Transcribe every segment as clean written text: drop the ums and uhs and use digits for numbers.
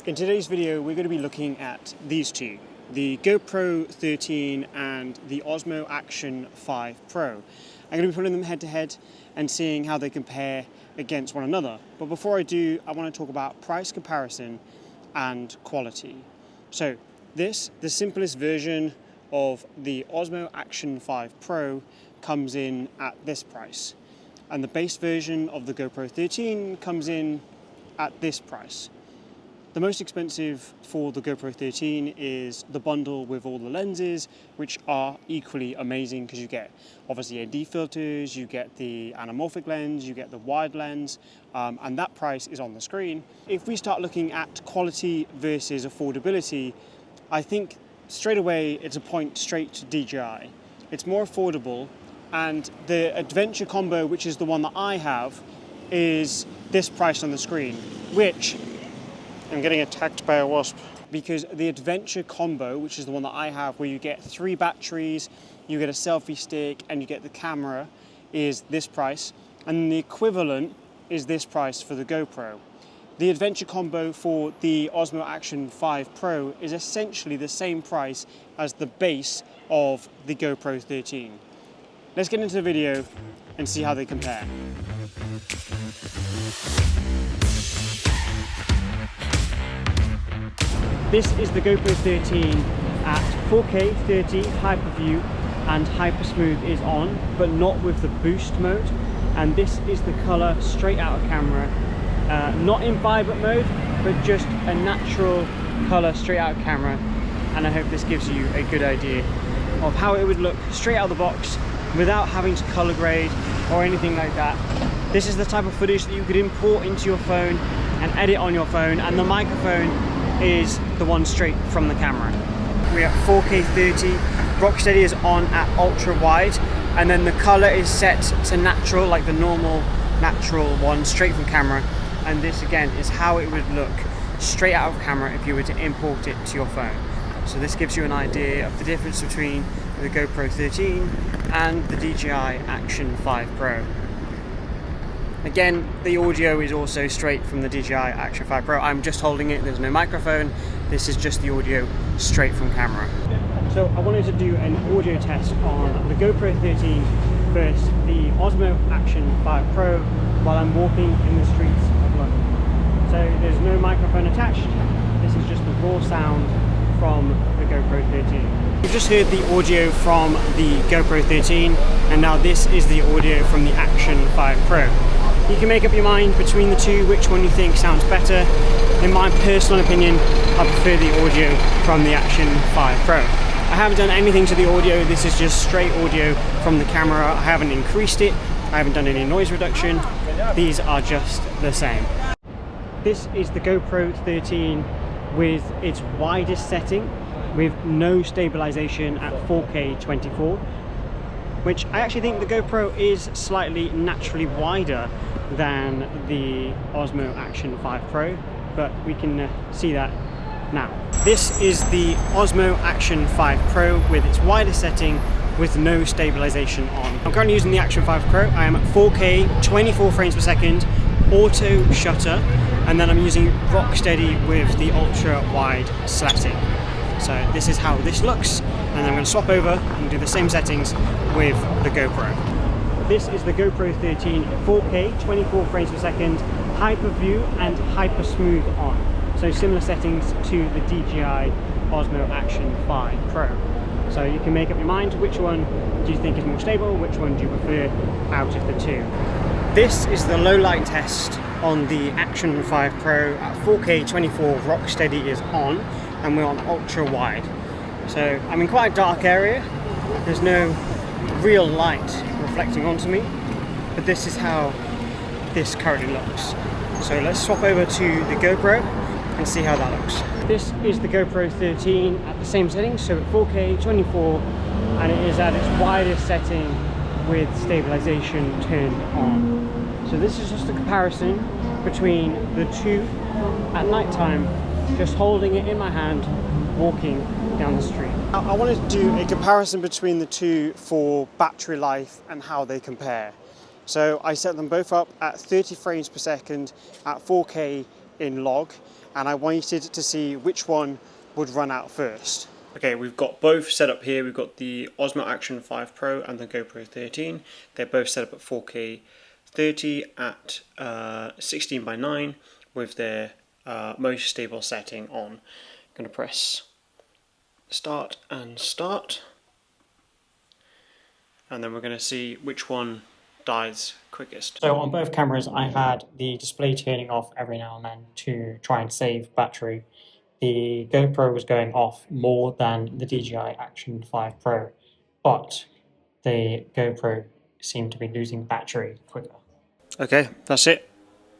In today's video, we're going to be looking at these two, the GoPro 13 and the Osmo Action 5 Pro. I'm going to be putting them head to head and seeing how they compare against one another. But before I do, I want to talk about price comparison and quality. So the simplest version of the Osmo Action 5 Pro comes in at this price. And the base version of the GoPro 13 comes in at this price. The most expensive for the GoPro 13 is the bundle with all the lenses, which are equally amazing because you get obviously AD filters, you get the anamorphic lens, you get the wide lens, and that price is on the screen. If we start looking at quality versus affordability, I think straight away it's a point straight to DJI. It's more affordable, and the Adventure combo, which is the one that I have, is this price on the screen, which I'm getting attacked by a wasp. Because the Adventure combo, which is the one that I have, where you get 3 batteries, you get a selfie stick, and you get the camera, is this price. And the equivalent is this price for the GoPro. The Adventure combo for the Osmo Action 5 Pro is essentially the same price as the base of the GoPro 13. Let's get into the video and see how they compare. This is the GoPro 13 at 4K 30 Hyperview, and Hyper Smooth is on, but not with the boost mode. And this is the color straight out of camera, not in vibrant mode, but just a natural color straight out of camera. And I hope this gives you a good idea of how it would look straight out of the box without having to color grade or anything like that. This is the type of footage that you could import into your phone and edit on your phone, and the microphone is the one straight from the camera. We're at 4K 30, Rocksteady is on at ultra wide, and then the color is set to natural, like the normal natural one straight from camera. And this again is how it would look straight out of camera if you were to import it to your phone. So this gives you an idea of the difference between the GoPro 13 and the DJI Action 5 Pro. Again, the audio is also straight from the DJI Action 5 Pro. I'm just holding it, there's no microphone. This is just the audio straight from camera. So I wanted to do an audio test on the GoPro 13 versus the Osmo Action 5 Pro while I'm walking in the streets of London. So there's no microphone attached. This is just the raw sound from the GoPro 13. We've just heard the audio from the GoPro 13, and now this is the audio from the Action 5 Pro. You can make up your mind between the two, which one you think sounds better. In my personal opinion, I prefer the audio from the Action 5 Pro. I haven't done anything to the audio, this is just straight audio from the camera. I haven't increased it, I haven't done any noise reduction. These are just the same. This is the GoPro 13 with its widest setting, with no stabilization at 4K 24, which I actually think the GoPro is slightly naturally wider than the Osmo Action 5 Pro, but we can see that now. This is the Osmo Action 5 Pro with its widest setting with no stabilization on. I'm currently using the Action 5 Pro. I am at 4K 24 frames per second, auto shutter, and then I'm using Rocksteady with the ultra wide setting. So this is how this looks, and I'm going to swap over and do the same settings with the GoPro. This is the GoPro 13 4K 24 frames per second, Hyper View and Hyper Smooth on. So similar settings to the DJI Osmo Action 5 Pro. So you can make up your mind which one do you think is more stable, which one do you prefer out of the two. This is the low light test on the Action 5 Pro at 4K 24. Rocksteady is on, and we're on ultra wide. So I'm in quite a dark area, there's no real light reflecting onto me, but this is how this currently looks. So let's swap over to the GoPro and see how that looks. This is the GoPro 13 at the same setting, so at 4K 24, and it is at its widest setting with stabilization turned on. So this is just a comparison between the two at night time, just holding it in my hand, walking down the street. I wanted to do a comparison between the two for battery life and how they compare. So I set them both up at 30 frames per second at 4K in log, and I waited to see which one would run out first. Okay, we've got both set up here. We've got the Osmo Action 5 Pro and the GoPro 13. They're both set up at 4K 30 at 16:9 with their most stable setting on. I'm going to press start, and then we're going to see which one dies quickest. So on both cameras I had the display turning off every now and then to try and save battery. The GoPro was going off more than the DJI Action 5 Pro, but the GoPro seemed to be losing battery quicker. Okay, that's it.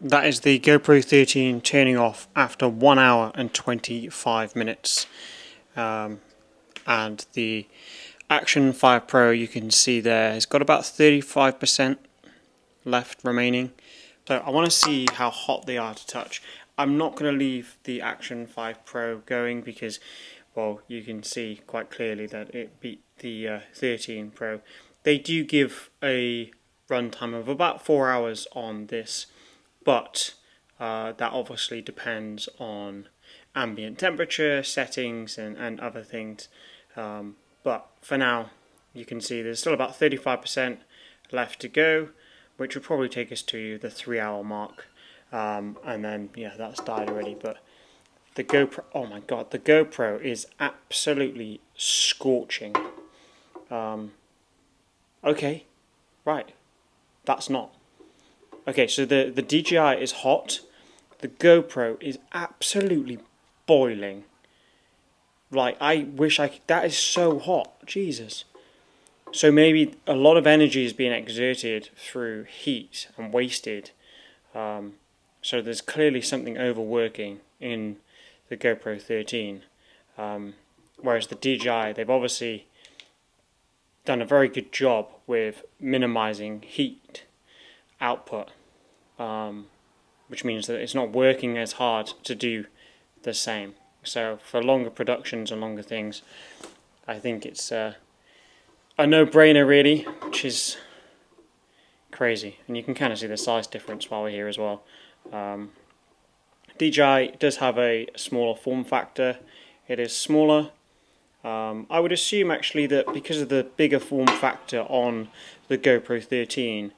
That is the GoPro 13 turning off after 1 hour and 25 minutes. And the Action 5 Pro, you can see there, has got about 35% left remaining. So I want to see how hot they are to touch. I'm not going to leave the Action 5 Pro going because, well, you can see quite clearly that it beat the 13 Pro. They do give a runtime of about 4 hours on this, but that obviously depends on ambient temperature, settings, and other things. But for now, you can see there's still about 35% left to go, which will probably take us to the 3-hour mark. And then, yeah, that's died already. But the GoPro, oh my god, the GoPro is absolutely scorching. Okay, right, that's not. Okay, so the DJI is hot, the GoPro is absolutely boiling. Like, I wish I could, that is so hot, Jesus. So maybe a lot of energy is being exerted through heat and wasted. So there's clearly something overworking in the GoPro 13. Whereas the DJI, they've obviously done a very good job with minimizing heat output, which means that it's not working as hard to do the same. So for longer productions and longer things, I think it's a no-brainer really, which is crazy. And you can kind of see the size difference while we're here as well. DJI does have a smaller form factor. It is smaller. I would assume actually that because of the bigger form factor on the GoPro 13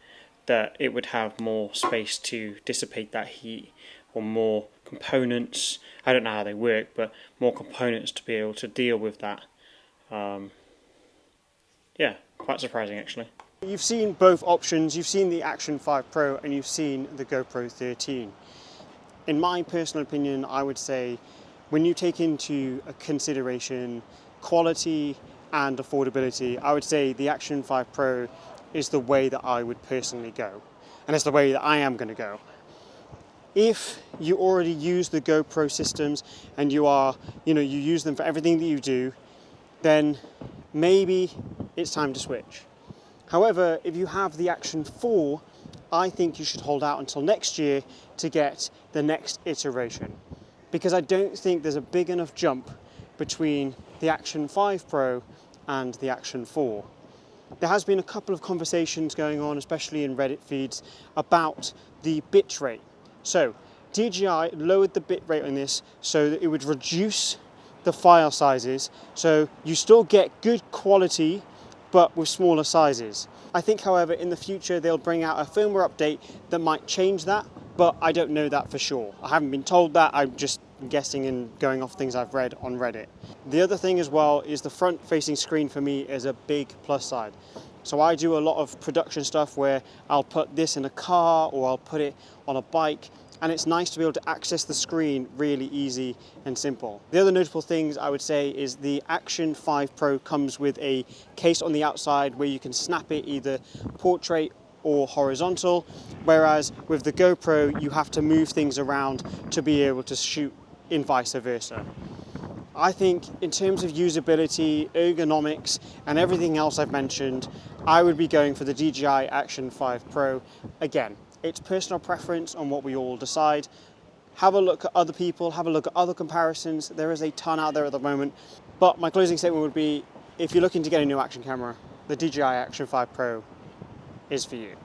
that it would have more space to dissipate that heat, or more components. I don't know how they work, but more components to be able to deal with that. Yeah, quite surprising actually. You've seen both options. You've seen the Action 5 Pro and you've seen the GoPro 13. In my personal opinion, I would say when you take into consideration quality and affordability, I would say the Action 5 Pro is the way that I would personally go, and it's the way that I am going to go. If you already use the GoPro systems and you use them for everything that you do, then maybe it's time to switch. However, if you have the Action 4, I think you should hold out until next year to get the next iteration, because I don't think there's a big enough jump between the Action 5 Pro and the Action 4. There has been a couple of conversations going on, especially in Reddit feeds, about the bit rate. So DJI lowered the bit rate on this so that it would reduce the file sizes, so you still get good quality but with smaller sizes. I think, however, in the future they'll bring out a firmware update that might change that, but I don't know that for sure. I haven't been told that, I'm just guessing and going off things I've read on Reddit. The other thing as well is the front-facing screen for me is a big plus side. So I do a lot of production stuff where I'll put this in a car or I'll put it on a bike, and it's nice to be able to access the screen really easy and simple. The other notable things I would say is the Action 5 Pro comes with a case on the outside where you can snap it either portrait or horizontal, whereas with the GoPro you have to move things around to be able to shoot in vice versa. I think in terms of usability, ergonomics and everything else I've mentioned, I would be going for the DJI Action 5 Pro. Again, it's personal preference on what we all decide. Have a look at other people, have a look at other comparisons. There is a ton out there at the moment. But my closing statement would be, if you're looking to get a new action camera, the DJI Action 5 Pro is for you.